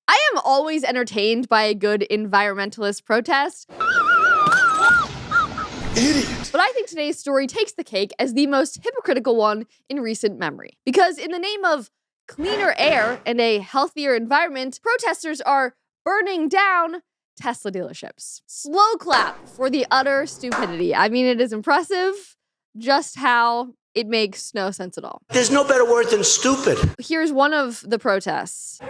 I am always entertained by a good environmentalist protest. Idiot. But I think today's story takes the cake as the most hypocritical one in recent memory. Because in the name of cleaner air and a healthier environment, protesters are burning down Tesla dealerships. Slow clap for the utter stupidity. I mean, it is impressive just how it makes no sense at all. There's no better word than stupid. Here's one of the protests.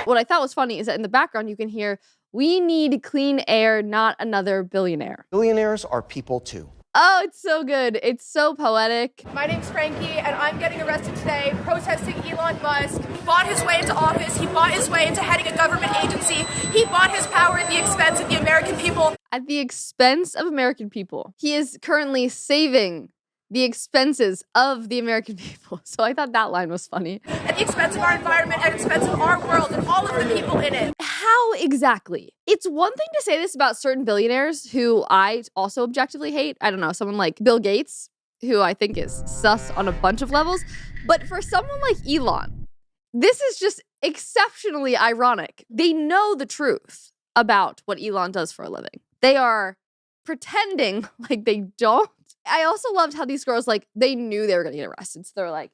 What I thought was funny is that in the background you can hear, "We need clean air, not another billionaire." Billionaires are people too. Oh, it's so good. It's so poetic. My name's Frankie, and I'm getting arrested today protesting Elon Musk. He bought his way into office. He bought his way into heading a government agency. He bought his power at the expense of the American people. At the expense of American people. He is currently saving the expenses of the American people. So I thought that line was funny. At the expense of our environment, at the expense of our world, and all of the people in it. How exactly? It's one thing to say this about certain billionaires who I also objectively hate. I don't know, someone like Bill Gates, who I think is sus on a bunch of levels. But for someone like Elon, this is just exceptionally ironic. They know the truth about what Elon does for a living. They are pretending like they don't. I also loved how these girls, they knew they were going to get arrested. So they were like,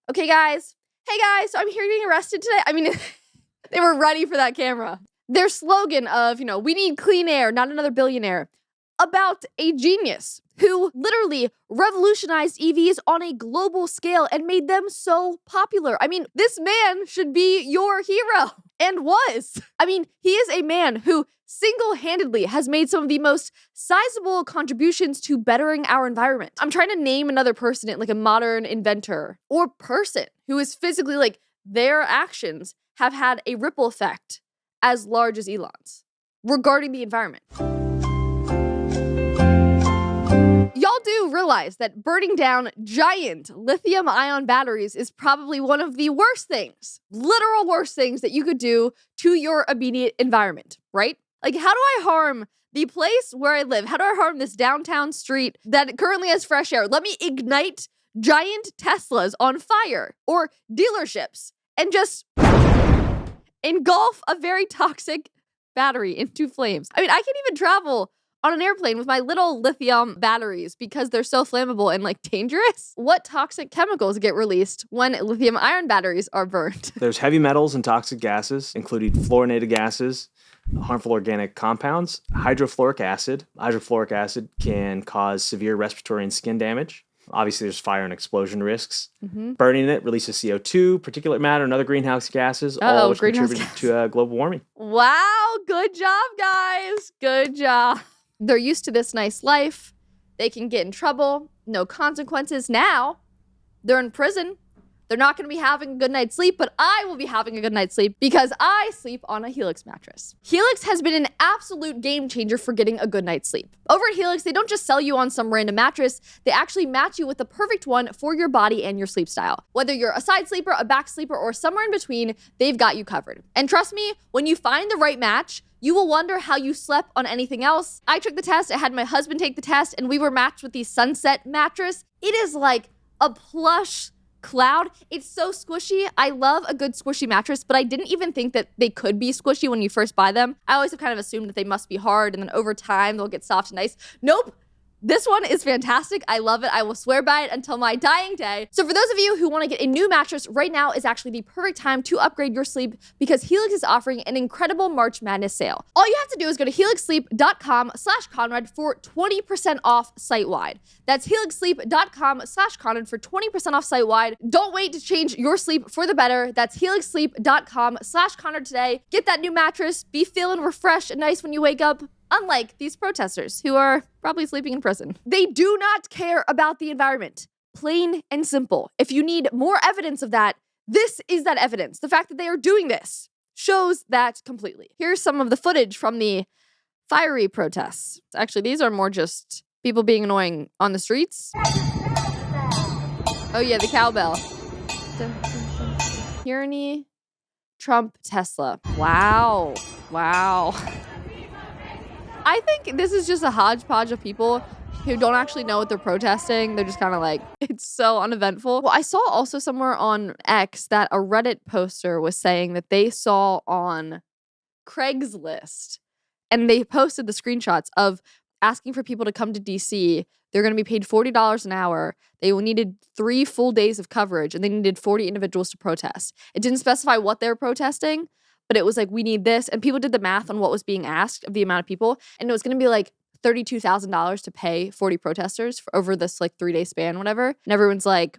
okay, guys. Hey, guys, so I'm here getting arrested today. I mean, they were ready for that camera. Their slogan of, we need clean air, not another billionaire, about a genius who literally revolutionized EVs on a global scale and made them so popular. I mean, this man should be your hero and was. I mean, he is a man who single-handedly has made some of the most sizable contributions to bettering our environment. I'm trying to name another person, like a modern inventor or person who is physically their actions have had a ripple effect as large as Elon's regarding the environment. Y'all do realize that burning down giant lithium-ion batteries is probably one of the worst things, literal worst things that you could do to your immediate environment, right? How do I harm the place where I live? How do I harm this downtown street that currently has fresh air? Let me ignite giant Teslas on fire or dealerships and just engulf a very toxic battery into flames. I mean, I can't even travel on an airplane with my little lithium batteries because they're so flammable and dangerous. What toxic chemicals get released when lithium ion batteries are burned? There's heavy metals and toxic gases, including fluorinated gases, harmful organic compounds, hydrofluoric acid. Hydrofluoric acid can cause severe respiratory and skin damage. Obviously, there's fire and explosion risks. Mm-hmm. Burning it releases CO2, particulate matter, and other greenhouse gases, all which contribute to global warming. Wow, good job, guys. Good job. They're used to this nice life. They can get in trouble. No consequences. Now, they're in prison. They're not going to be having a good night's sleep, but I will be having a good night's sleep because I sleep on a Helix mattress. Helix has been an absolute game changer for getting a good night's sleep. Over at Helix, they don't just sell you on some random mattress, they actually match you with the perfect one for your body and your sleep style. Whether you're a side sleeper, a back sleeper, or somewhere in between, they've got you covered. And trust me, when you find the right match, you will wonder how you slept on anything else. I took the test, I had my husband take the test, and we were matched with the Sunset mattress. It is like a plush cloud. It's so squishy. I love a good squishy mattress, but I didn't even think that they could be squishy when you first buy them. I always have kind of assumed that they must be hard and then over time they'll get soft and nice. Nope. This one is fantastic. I love it. I will swear by it until my dying day. So for those of you who want to get a new mattress, right now is actually the perfect time to upgrade your sleep because Helix is offering an incredible March Madness sale. All you have to do is go to helixsleep.com/Conrad for 20% off site-wide. That's helixsleep.com/Conrad for 20% off site-wide. Don't wait to change your sleep for the better. That's helixsleep.com/Conrad today. Get that new mattress. Be feeling refreshed and nice when you wake up. Unlike these protesters who are probably sleeping in prison. They do not care about the environment. Plain and simple. If you need more evidence of that, this is that evidence. The fact that they are doing this shows that completely. Here's some of the footage from the fiery protests. Actually, these are more just people being annoying on the streets. Oh yeah, the cowbell. Tyranny, Trump, Tesla. Wow. I think this is just a hodgepodge of people who don't actually know what they're protesting. They're just kind of like, it's so uneventful. Well, I saw also somewhere on X that a Reddit poster was saying that they saw on Craigslist, and they posted the screenshots of asking for people to come to DC. They're going to be paid $40 an hour. They needed 3 full days of coverage, and they needed 40 individuals to protest. It didn't specify what they were protesting, but it was like, we need this. And people did the math on what was being asked of the amount of people, and it was going to be like $32,000 to pay 40 protesters for over this like 3-day span, whatever. And everyone's like,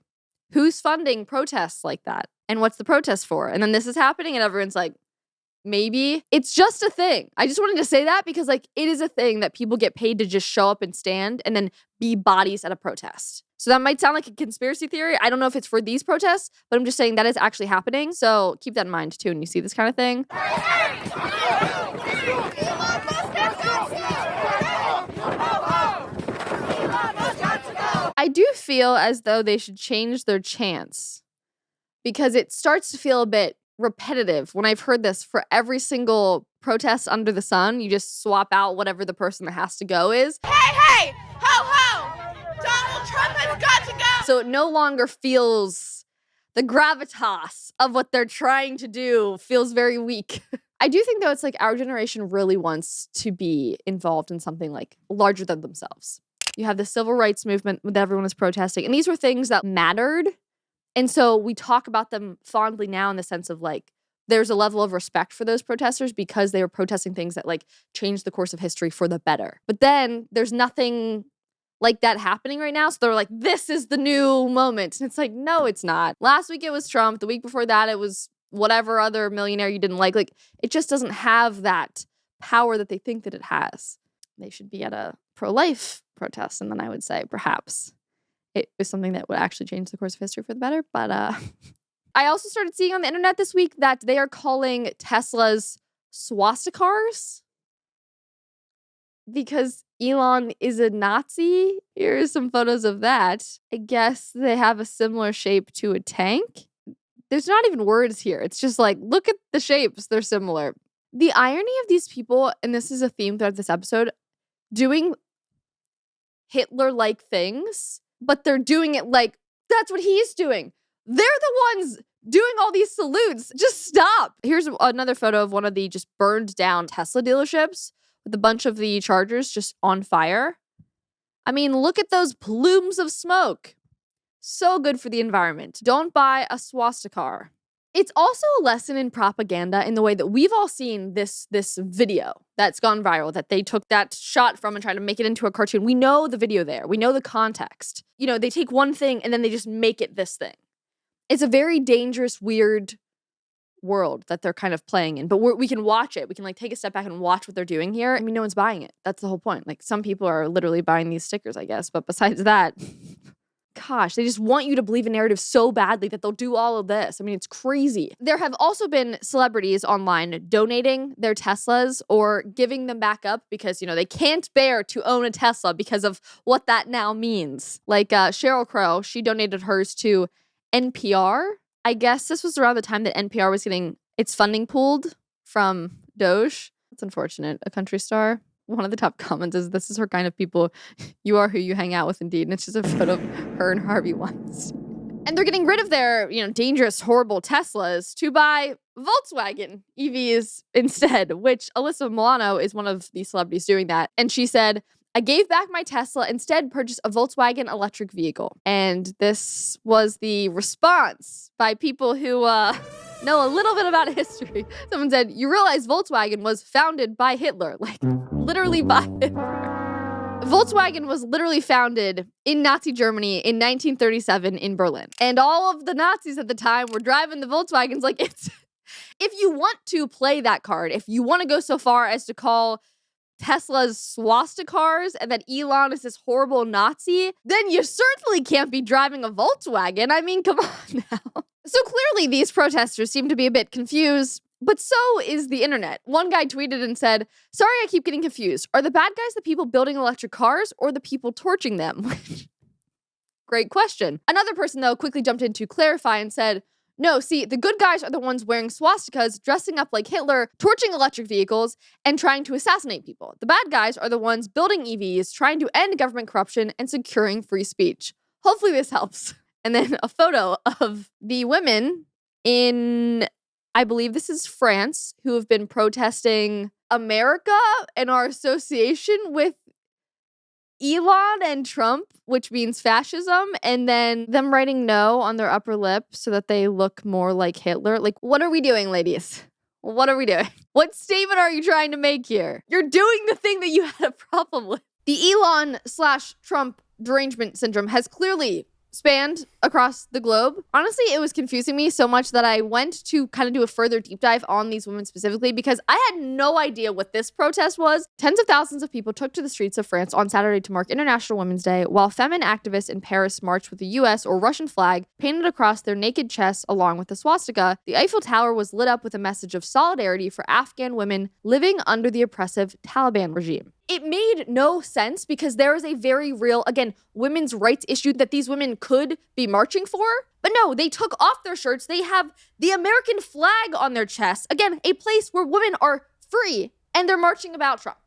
who's funding protests like that? And what's the protest for? And then this is happening, and everyone's like, maybe it's just a thing. I just wanted to say that because like it is a thing that people get paid to just show up and stand and then be bodies at a protest. So that might sound like a conspiracy theory. I don't know if it's for these protests, but I'm just saying that is actually happening. So keep that in mind too when you see this kind of thing. I do feel as though they should change their chants because it starts to feel a bit repetitive when I've heard this for every single protest under the sun. You just swap out whatever the person that has to go is. Hey, ho, ho! Donald Trump has got to go! So it no longer feels the gravitas of what they're trying to do feels very weak. I do think though it's like our generation really wants to be involved in something like larger than themselves. You have the civil rights movement that everyone was protesting, and these were things that mattered. And so we talk about them fondly now in the sense of like, there's a level of respect for those protesters because they were protesting things that like changed the course of history for the better. But then there's nothing like that happening right now. So they're like, this is the new moment. And it's like, no, it's not. Last week it was Trump. The week before that, it was whatever other millionaire you didn't like. Like, it just doesn't have that power that they think that it has. They should be at a pro-life protest. And then I would say perhaps it was something that would actually change the course of history for the better. But I also started seeing on the internet this week that they are calling Tesla's swastikars because Elon is a Nazi. Here are some photos of that. I guess they have a similar shape to a tank. There's not even words here. It's just like, look at the shapes. They're similar. The irony of these people, and this is a theme throughout this episode, doing Hitler-like things, but they're doing it like that's what he's doing. They're the ones doing all these salutes. Just stop. Here's another photo of one of the just burned down Tesla dealerships with a bunch of the chargers just on fire. I mean, look at those plumes of smoke. So good for the environment. Don't buy a swastikar. It's also a lesson in propaganda in the way that we've all seen this video that's gone viral, that they took that shot from and tried to make it into a cartoon. We know the video there. We know the context. You know, they take one thing and then they just make it this thing. It's a very dangerous, weird world that they're kind of playing in. But we can watch it. We can like take a step back and watch what they're doing here. I mean, no one's buying it. That's the whole point. Like some people are literally buying these stickers, I guess. But besides that... Gosh, they just want you to believe a narrative so badly that they'll do all of this. I mean, it's crazy. There have also been celebrities online donating their Teslas or giving them back up because, you know, they can't bear to own a Tesla because of what that now means. Like Sheryl Crow, she donated hers to NPR. I guess this was around the time that NPR was getting its funding pulled from Doge. That's unfortunate. A country star. One of the top comments is, this is her kind of people. You are who you hang out with, indeed. And it's just a photo of her and Harvey Weinstein. And they're getting rid of their, you know, dangerous, horrible Teslas to buy Volkswagen EVs instead, which Alyssa Milano is one of the celebrities doing that. And she said, I gave back my Tesla, instead purchased a Volkswagen electric vehicle. And this was the response by people who know a little bit about history. Someone said, you realize Volkswagen was founded by Hitler. Like, literally by Hitler. Volkswagen was literally founded in Nazi Germany in 1937 in Berlin. And all of the Nazis at the time were driving the Volkswagens like it's... If you want to play that card, if you want to go so far as to call Tesla's swastikars and that Elon is this horrible Nazi, then you certainly can't be driving a Volkswagen. I mean, come on now. So clearly these protesters seem to be a bit confused, but so is the internet. One guy tweeted and said, sorry, I keep getting confused. Are the bad guys the people building electric cars or the people torching them? Great question. Another person, though, quickly jumped in to clarify and said, No, see, the good guys are the ones wearing swastikas, dressing up like Hitler, torching electric vehicles, and trying to assassinate people. The bad guys are the ones building EVs, trying to end government corruption, and securing free speech. Hopefully this helps. And then a photo of the women in, I believe this is France, who have been protesting America and our association with Elon and Trump, which means fascism, and then them writing no on their upper lip so that they look more like Hitler. Like, what are we doing, ladies? What are we doing? What statement are you trying to make here? You're doing the thing that you had a problem with. The Elon/Trump derangement syndrome has clearly spanned across the globe. Honestly, it was confusing me so much that I went to kind of do a further deep dive on these women specifically because I had no idea what this protest was. Tens of thousands of people took to the streets of France on Saturday to mark International Women's Day, while feminine activists in Paris marched with the US or Russian flag painted across their naked chests along with the swastika. The Eiffel Tower was lit up with a message of solidarity for Afghan women living under the oppressive Taliban regime. It made no sense because there is a very real, again, women's rights issue that these women could be marching for. But no, they took off their shirts. They have the American flag on their chests. Again, a place where women are free and they're marching about Trump.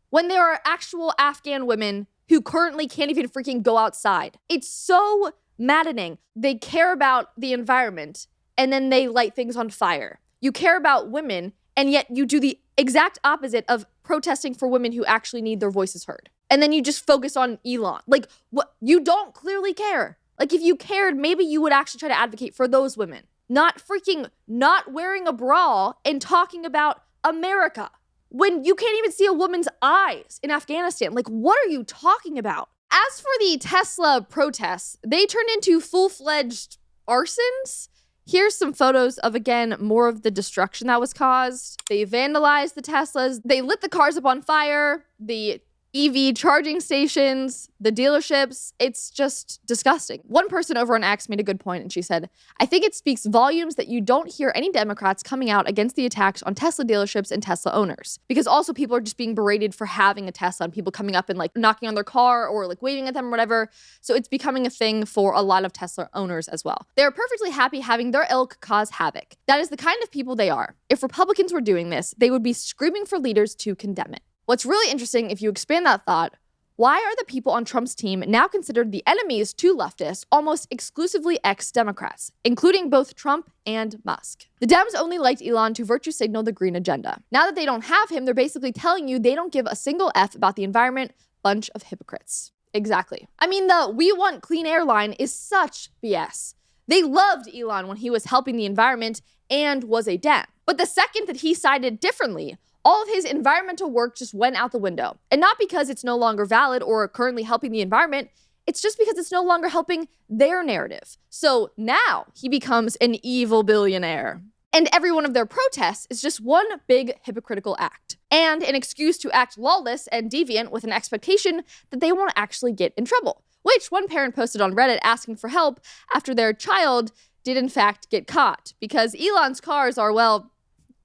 When there are actual Afghan women who currently can't even freaking go outside. It's so maddening. They care about the environment and then they light things on fire. You care about women and yet you do the exact opposite of protesting for women who actually need their voices heard. And then you just focus on Elon. Like, what? You don't clearly care. Like, if you cared, maybe you would actually try to advocate for those women. Not freaking not wearing a bra and talking about America. When you can't even see a woman's eyes in Afghanistan. Like, what are you talking about? As for the Tesla protests, they turned into full-fledged arsons. Here's some photos of, again, more of the destruction that was caused. They vandalized the Teslas. They lit the cars up on fire. The EV charging stations, the dealerships. It's just disgusting. One person over on X made a good point and she said, I think it speaks volumes that you don't hear any Democrats coming out against the attacks on Tesla dealerships and Tesla owners. Because also people are just being berated for having a Tesla and people coming up and like knocking on their car or like waving at them or whatever. So it's becoming a thing for a lot of Tesla owners as well. They're perfectly happy having their ilk cause havoc. That is the kind of people they are. If Republicans were doing this, they would be screaming for leaders to condemn it. What's really interesting, if you expand that thought, why are the people on Trump's team now considered the enemies to leftists, almost exclusively ex-Democrats, including both Trump and Musk? The Dems only liked Elon to virtue signal the green agenda. Now that they don't have him, they're basically telling you they don't give a single F about the environment. Bunch of hypocrites. Exactly. I mean, the "we want clean air" line is such BS. They loved Elon when he was helping the environment and was a Dem. But the second that he sided differently, all of his environmental work just went out the window. And not because it's no longer valid or currently helping the environment, it's just because it's no longer helping their narrative. So now he becomes an evil billionaire. And every one of their protests is just one big hypocritical act. And an excuse to act lawless and deviant with an expectation that they won't actually get in trouble. Which one parent posted on Reddit asking for help after their child did in fact get caught. Because Elon's cars are, well,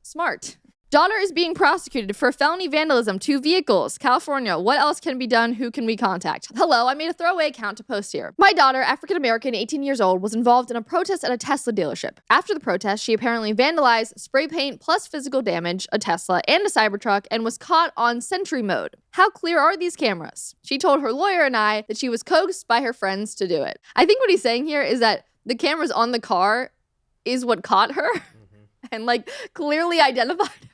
smart. Daughter is being prosecuted for felony vandalism, 2 vehicles. California, what else can be done? Who can we contact? Hello, I made a throwaway account to post here. My daughter, African-American, 18 years old, was involved in a protest at a Tesla dealership. After the protest, she apparently vandalized, spray paint plus physical damage, a Tesla and a Cybertruck, and was caught on Sentry mode. How clear are these cameras? She told her lawyer and I that she was coaxed by her friends to do it. I think what he's saying here is that the cameras on the car is what caught her and like clearly identified her.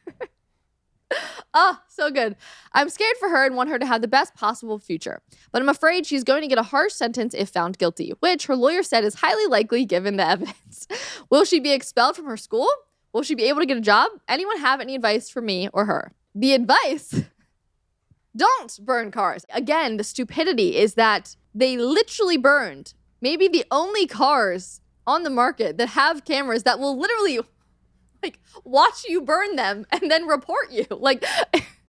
Oh, so good. I'm scared for her and want her to have the best possible future. But I'm afraid she's going to get a harsh sentence if found guilty, which her lawyer said is highly likely given the evidence. Will she be expelled from her school? Will she be able to get a job? Anyone have any advice for me or her? The advice? Don't burn cars. Again, the stupidity is that they literally burned maybe the only cars on the market that have cameras that will literally like watch you burn them and then report you. Like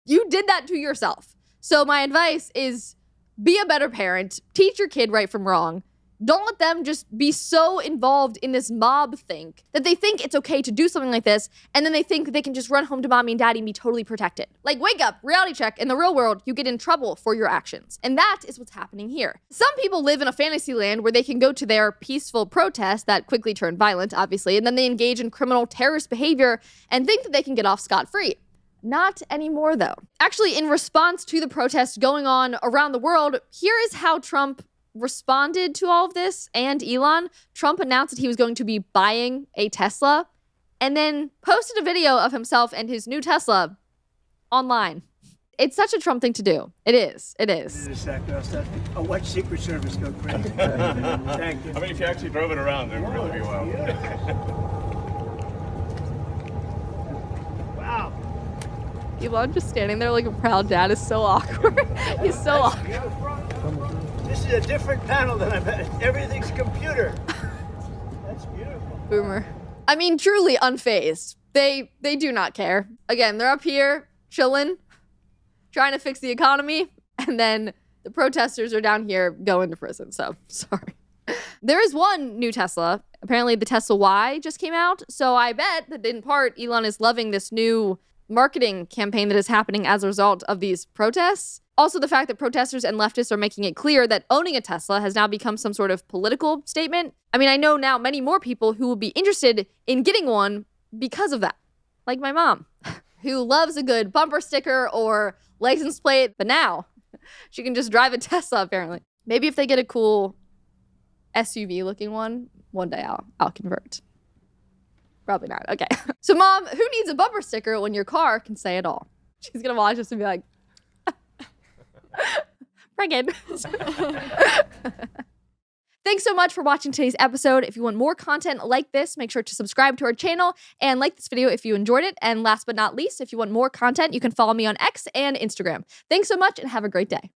you did that to yourself. So my advice is be a better parent, teach your kid right from wrong, Don't let them just be so involved in this mob think that they think it's okay to do something like this, and then they think they can just run home to mommy and daddy and be totally protected. Like, wake up, reality check. In the real world, you get in trouble for your actions. And that is what's happening here. Some people live in a fantasy land where they can go to their peaceful protest that quickly turned violent, obviously, and then they engage in criminal terrorist behavior and think that they can get off scot-free. Not anymore, though. Actually, in response to the protests going on around the world, here is how Trump responded to all of this, and Elon. Trump announced that he was going to be buying a Tesla and then posted a video of himself and his new Tesla online. It's such a Trump thing to do. It is. It is. I'll watch Secret Service go crazy. Thank you. I mean, if you actually drove it around, it would really be wild. Wow. Elon just standing there like a proud dad is so awkward. He's so awkward. This is a different panel than I've had. Everything's computer. That's beautiful. Boomer. I mean, truly unfazed. They do not care. Again, they're up here chilling, trying to fix the economy, and then the protesters are down here going to prison. So, sorry. There is one new Tesla. Apparently the Tesla Y just came out. So I bet that in part, Elon is loving this new marketing campaign that is happening as a result of these protests. Also, the fact that protesters and leftists are making it clear that owning a Tesla has now become some sort of political statement. I mean, I know now many more people who will be interested in getting one because of that. Like my mom, who loves a good bumper sticker or license plate, but now she can just drive a Tesla, apparently. Maybe if they get a cool SUV-looking one day I'll convert. Probably not. Okay. So, Mom, who needs a bumper sticker when your car can say it all? She's going to watch this and be like, Reagan. Thanks so much for watching today's episode. If you want more content like this, make sure to subscribe to our channel and like this video if you enjoyed it. And last but not least, if you want more content, you can follow me on X and Instagram. Thanks so much and have a great day.